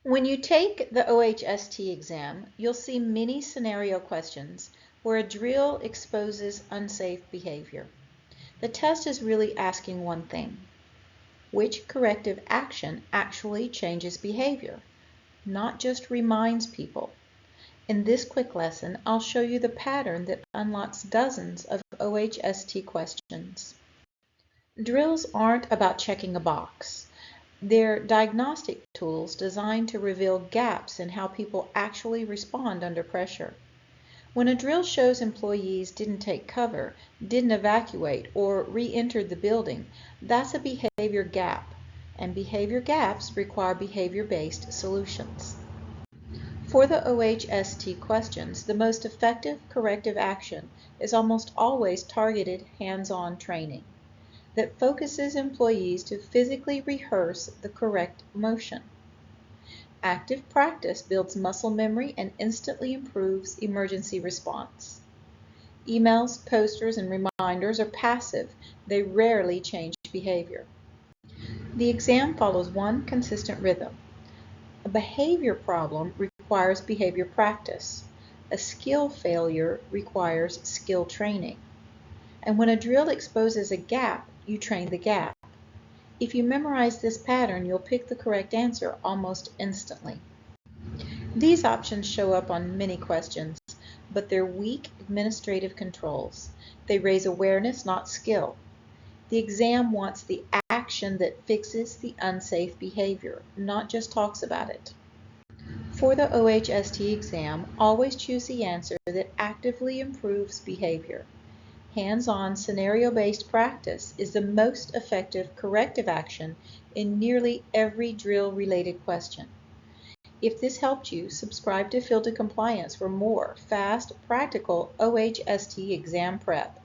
When you take the OHST exam, you'll see many scenario questions where a drill exposes unsafe behavior. The test is really asking one thing: which corrective action actually changes behavior, not just reminds people? In this quick lesson, I'll show you the pattern that unlocks dozens of OHST questions. Drills aren't about checking a box. They're diagnostic tools designed to reveal gaps in how people actually respond under pressure. When a drill shows employees didn't take cover, didn't evacuate, or re-entered the building, that's a behavior gap, and behavior gaps require behavior-based solutions. For the OHST questions, the most effective corrective action is almost always targeted hands-on training that focuses employees to physically rehearse the correct motion. Active practice builds muscle memory and instantly improves emergency response. Emails, posters, and reminders are passive. They rarely change behavior. The exam follows one consistent rhythm. A behavior problem requires behavior practice. A skill failure requires skill training. And when a drill exposes a gap, you train the gap. If you memorize this pattern, you'll pick the correct answer almost instantly. These options show up on many questions, but they're weak administrative controls. They raise awareness, not skill. The exam wants the action that fixes the unsafe behavior, not just talks about it. For the OHST exam, always choose the answer that actively improves behavior. Hands-on, scenario-based practice is the most effective corrective action in nearly every drill-related question. If this helped you, subscribe to Field to Compliance for more fast, practical OHST exam prep.